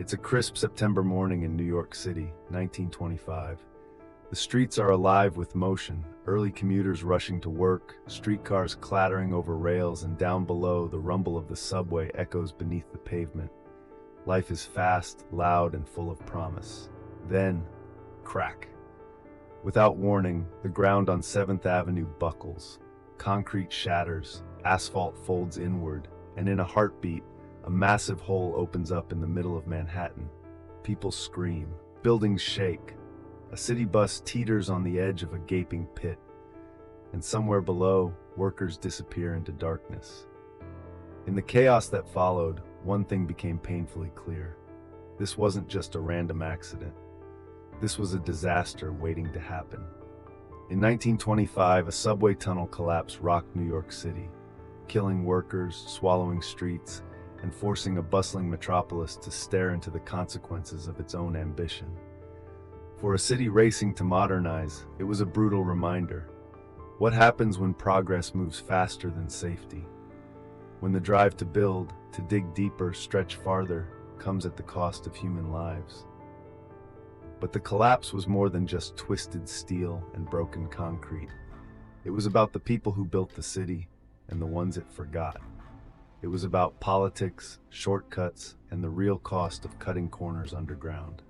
It's a crisp September morning in New York City, 1925. The streets are alive with motion, early commuters rushing to work, streetcars clattering over rails, and down below, the rumble of the subway echoes beneath the pavement. Life is fast, loud, and full of promise. Then, crack. Without warning, the ground on 7th Avenue buckles. Concrete shatters, asphalt folds inward, and in a heartbeat, a massive hole opens up in the middle of Manhattan. People scream, buildings shake. A city bus teeters on the edge of a gaping pit, and somewhere below, workers disappear into darkness. In the chaos that followed, one thing became painfully clear. This wasn't just a random accident. This was a disaster waiting to happen. In 1925, a subway tunnel collapse rocked New York City, killing workers, swallowing streets, and forcing a bustling metropolis to stare into the consequences of its own ambition. For a city racing to modernize, it was a brutal reminder. What happens when progress moves faster than safety? When the drive to build, to dig deeper, stretch farther, comes at the cost of human lives. But the collapse was more than just twisted steel and broken concrete. It was about the people who built the city and the ones it forgot. It was about politics, shortcuts, and the real cost of cutting corners underground.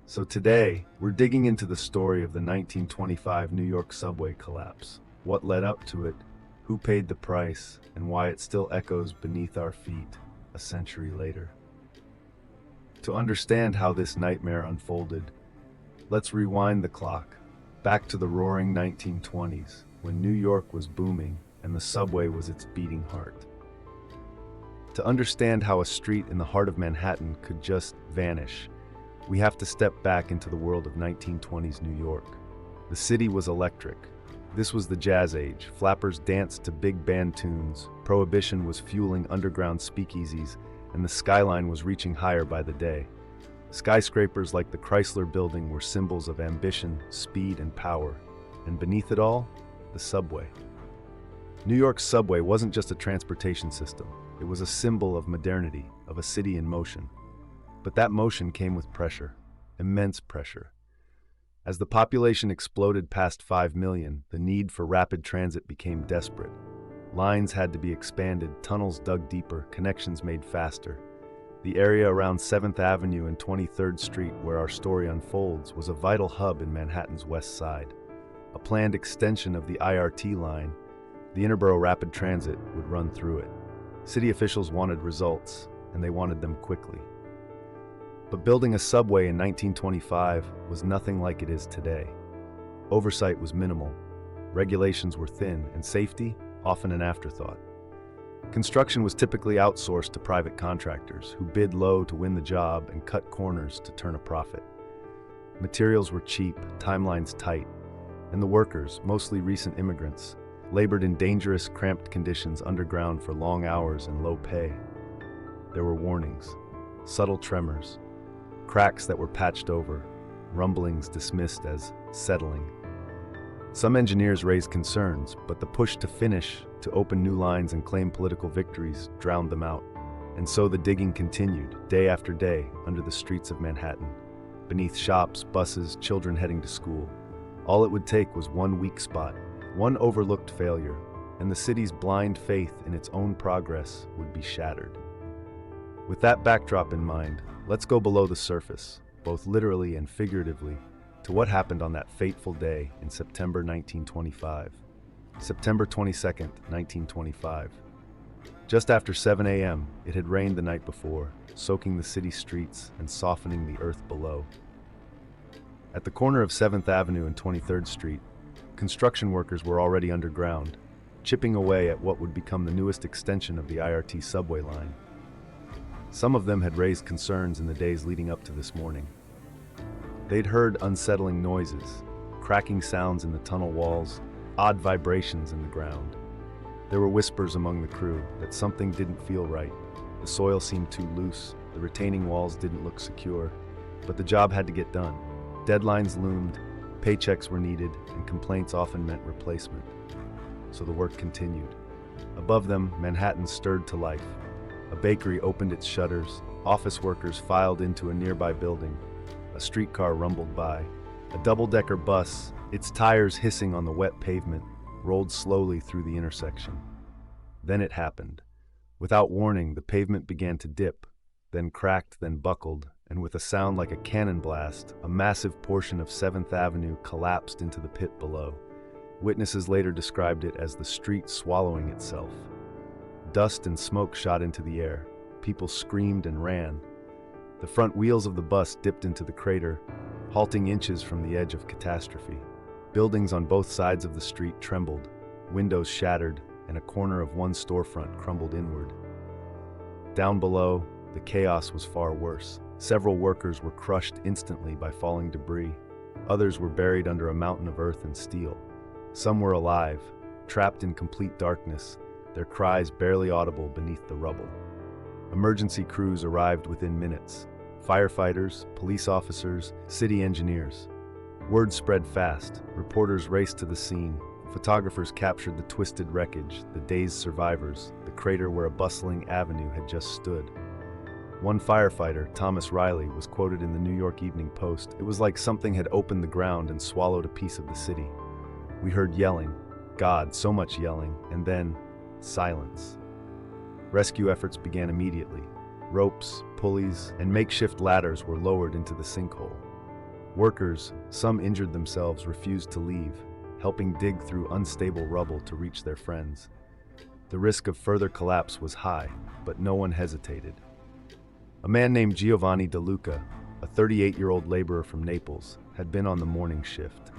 So today, we're digging into the story of the 1925 New York subway collapse. What led up to it, who paid the price, and why it still echoes beneath our feet a century later. To understand how this nightmare unfolded, let's rewind the clock, back to the roaring 1920s, when New York was booming and the subway was its beating heart. To understand how a street in the heart of Manhattan could just vanish, we have to step back into the world of 1920s New York. The city was electric. This was the jazz age. Flappers danced to big band tunes, prohibition was fueling underground speakeasies, and the skyline was reaching higher by the day. Skyscrapers like the Chrysler Building were symbols of ambition, speed, and power. And beneath it all, the subway. New York's subway wasn't just a transportation system. It was a symbol of modernity, of a city in motion. But that motion came with pressure, immense pressure. As the population exploded past 5 million, the need for rapid transit became desperate. Lines had to be expanded, tunnels dug deeper, connections made faster. The area around 7th Avenue and 23rd Street, where our story unfolds, was a vital hub in Manhattan's West Side. A planned extension of the IRT line, the Interborough Rapid Transit, would run through it. City officials wanted results, and they wanted them quickly. But building a subway in 1925 was nothing like it is today. Oversight was minimal, regulations were thin, and safety, often an afterthought. Construction was typically outsourced to private contractors who bid low to win the job and cut corners to turn a profit. Materials were cheap, timelines tight, and the workers, mostly recent immigrants, labored in dangerous, cramped conditions underground for long hours and low pay. There were warnings, subtle tremors, cracks that were patched over, rumblings dismissed as settling. Some engineers raised concerns, but the push to finish, to open new lines and claim political victories, drowned them out. And so the digging continued, day after day, under the streets of Manhattan, beneath shops, buses, children heading to school. All it would take was one weak spot, one overlooked failure, and the city's blind faith in its own progress would be shattered. With that backdrop in mind, let's go below the surface, both literally and figuratively, to what happened on that fateful day in September 1925. September 22nd, 1925. Just after 7 a.m., it had rained the night before, soaking the city streets and softening the earth below. At the corner of 7th Avenue and 23rd Street, construction workers were already underground, chipping away at what would become the newest extension of the IRT subway line. Some of them had raised concerns in the days leading up to this morning. They'd heard unsettling noises, cracking sounds in the tunnel walls, odd vibrations in the ground. There were whispers among the crew that something didn't feel right. The soil seemed too loose, the retaining walls didn't look secure, but the job had to get done. Deadlines loomed, paychecks were needed, and complaints often meant replacement. So the work continued. Above them, Manhattan stirred to life. A bakery opened its shutters, office workers filed into a nearby building. A streetcar rumbled by. A double-decker bus, its tires hissing on the wet pavement, rolled slowly through the intersection. Then it happened. Without warning, the pavement began to dip, then cracked, then buckled, and with a sound like a cannon blast, a massive portion of 7th Avenue collapsed into the pit below. Witnesses later described it as the street swallowing itself. Dust and smoke shot into the air. People screamed and ran. The front wheels of the bus dipped into the crater, halting inches from the edge of catastrophe. Buildings on both sides of the street trembled, windows shattered, and a corner of one storefront crumbled inward. Down below, the chaos was far worse. Several workers were crushed instantly by falling debris. Others were buried under a mountain of earth and steel. Some were alive, trapped in complete darkness, their cries barely audible beneath the rubble. Emergency crews arrived within minutes. Firefighters, police officers, city engineers. Word spread fast. Reporters raced to the scene. Photographers captured the twisted wreckage, the dazed survivors, the crater where a bustling avenue had just stood. One firefighter, Thomas Riley, was quoted in the New York Evening Post. "It was like something had opened the ground and swallowed a piece of the city. We heard yelling, God, so much yelling, and then silence." Rescue efforts began immediately. Ropes, pulleys, and makeshift ladders were lowered into the sinkhole. Workers, some injured themselves, refused to leave, helping dig through unstable rubble to reach their friends. The risk of further collapse was high, but no one hesitated. A man named Giovanni De Luca, a 38-year-old laborer from Naples, had been on the morning shift.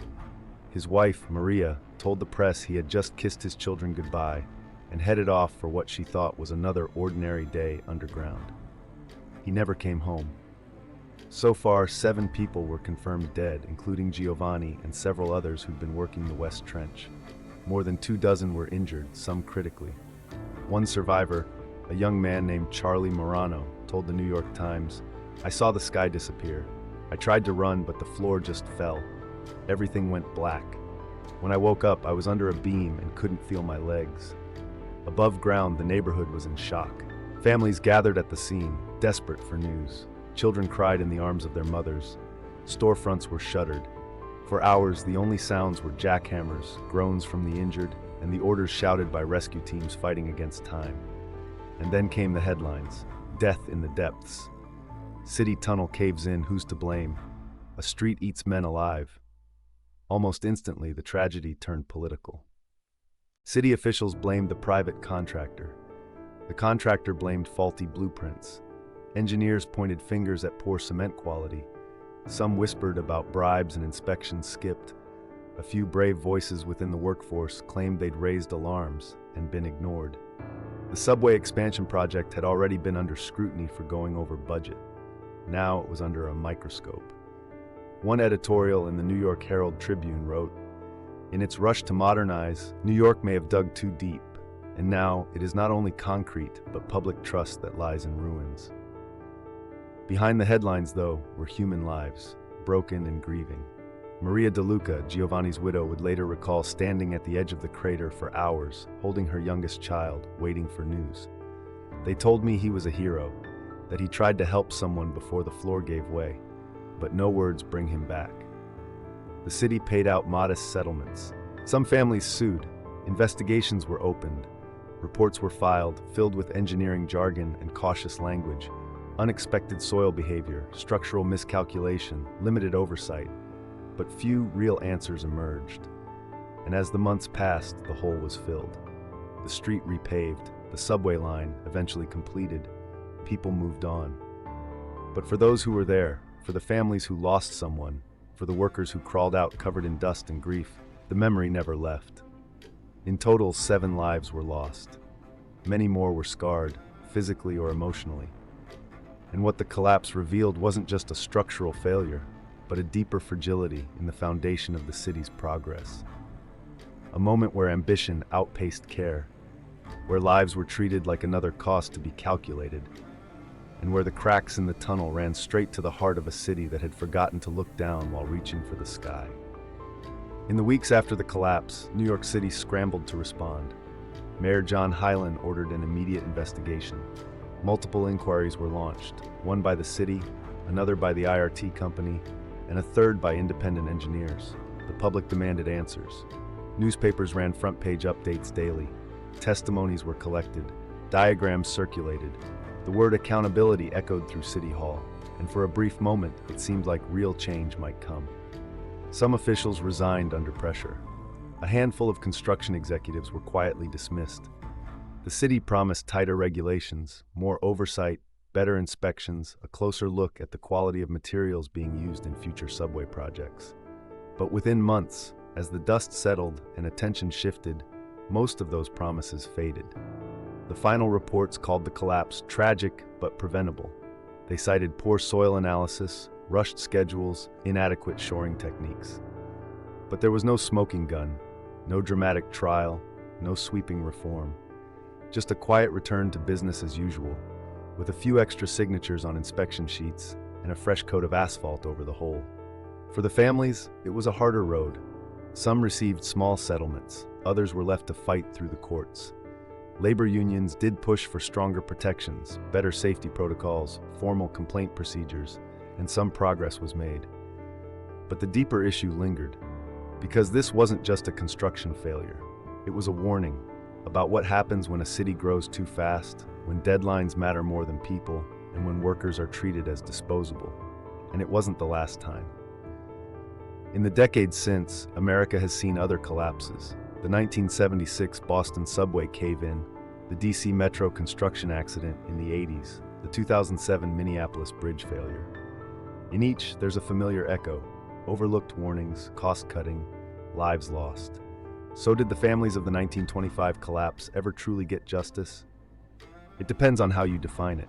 His wife, Maria, told the press he had just kissed his children goodbye and headed off for what she thought was another ordinary day underground. He never came home. So far, 7 people were confirmed dead, including Giovanni and several others who'd been working the West Trench. More than 24 were injured, some critically. One survivor, a young man named Charlie Morano, told the New York Times, "I saw the sky disappear. I tried to run, but the floor just fell. Everything went black. When I woke up, I was under a beam and couldn't feel my legs." Above ground, the neighborhood was in shock. Families gathered at the scene, desperate for news. Children cried in the arms of their mothers. Storefronts were shuttered. For hours, the only sounds were jackhammers, groans from the injured, and the orders shouted by rescue teams fighting against time. And then came the headlines. Death in the depths. City tunnel caves in, who's to blame? A street eats men alive. Almost instantly, the tragedy turned political. City officials blamed the private contractor. The contractor blamed faulty blueprints. Engineers pointed fingers at poor cement quality. Some whispered about bribes and inspections skipped. A few brave voices within the workforce claimed they'd raised alarms and been ignored. The subway expansion project had already been under scrutiny for going over budget. Now it was under a microscope. One editorial in the New York Herald Tribune wrote, "In its rush to modernize, New York may have dug too deep, and now it is not only concrete but public trust that lies in ruins." Behind the headlines, though, were human lives, broken and grieving. Maria De Luca, Giovanni's widow, would later recall standing at the edge of the crater for hours, holding her youngest child, waiting for news. "They told me he was a hero, that he tried to help someone before the floor gave way, but no words bring him back." The city paid out modest settlements. Some families sued. Investigations were opened. Reports were filed, filled with engineering jargon and cautious language. Unexpected soil behavior, structural miscalculation, limited oversight. But few real answers emerged. And as the months passed, the hole was filled. The street repaved, the subway line eventually completed. People moved on. But for those who were there, for the families who lost someone, for the workers who crawled out covered in dust and grief, the memory never left. In total, 7 lives were lost. Many more were scarred, physically or emotionally. And what the collapse revealed wasn't just a structural failure, but a deeper fragility in the foundation of the city's progress. A moment where ambition outpaced care, where lives were treated like another cost to be calculated, and where the cracks in the tunnel ran straight to the heart of a city that had forgotten to look down while reaching for the sky. In the weeks after the collapse, New York City scrambled to respond. Mayor John Hylan ordered an immediate investigation. Multiple inquiries were launched, one by the city, another by the IRT company, and a third by independent engineers. The public demanded answers. Newspapers ran front-page updates daily. Testimonies were collected. Diagrams circulated. The word accountability echoed through City Hall, and for a brief moment, it seemed like real change might come. Some officials resigned under pressure. A handful of construction executives were quietly dismissed. The city promised tighter regulations, more oversight, better inspections, a closer look at the quality of materials being used in future subway projects. But within months, as the dust settled and attention shifted, most of those promises faded. The final reports called the collapse tragic but preventable. They cited poor soil analysis, rushed schedules, inadequate shoring techniques. But there was no smoking gun, no dramatic trial, no sweeping reform. Just a quiet return to business as usual, with a few extra signatures on inspection sheets and a fresh coat of asphalt over the hole. For the families, it was a harder road. Some received small settlements, others were left to fight through the courts. Labor unions did push for stronger protections, better safety protocols, formal complaint procedures, and some progress was made. But the deeper issue lingered, because this wasn't just a construction failure. It was a warning about what happens when a city grows too fast, when deadlines matter more than people, and when workers are treated as disposable. And it wasn't the last time. In the decades since, America has seen other collapses. The 1976 Boston subway cave-in, the DC Metro construction accident in the 80s, the 2007 Minneapolis bridge failure. In each, there's a familiar echo: overlooked warnings, cost-cutting, lives lost. So did the families of the 1925 collapse ever truly get justice? It depends on how you define it.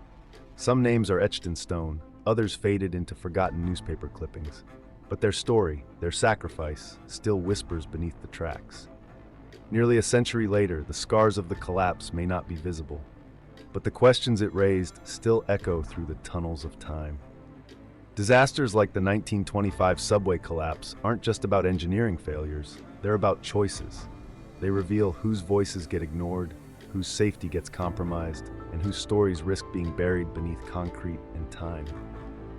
Some names are etched in stone, others faded into forgotten newspaper clippings. But their story, their sacrifice, still whispers beneath the tracks. Nearly a century later, the scars of the collapse may not be visible, but the questions it raised still echo through the tunnels of time. Disasters like the 1925 subway collapse aren't just about engineering failures, they're about choices. They reveal whose voices get ignored, whose safety gets compromised, and whose stories risk being buried beneath concrete and time.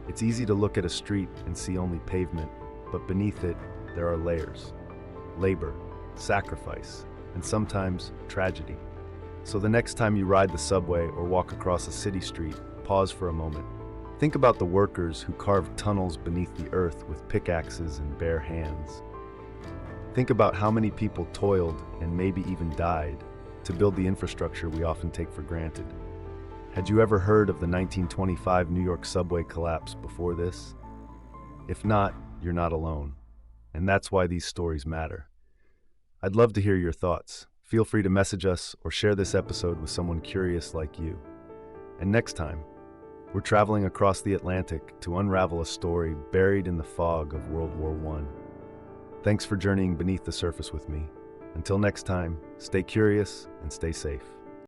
It's easy to look at a street and see only pavement, but beneath it, there are layers. Labor, sacrifice, and sometimes tragedy. So the next time you ride the subway or walk across a city street, pause for a moment. Think about the workers who carved tunnels beneath the earth with pickaxes and bare hands. Think about how many people toiled and maybe even died to build the infrastructure we often take for granted. Had you ever heard of the 1925 New York subway collapse before this? If not, you're not alone. And that's why these stories matter. I'd love to hear your thoughts. Feel free to message us or share this episode with someone curious like you. And next time, we're traveling across the Atlantic to unravel a story buried in the fog of World War I. Thanks for journeying beneath the surface with me. Until next time, stay curious and stay safe.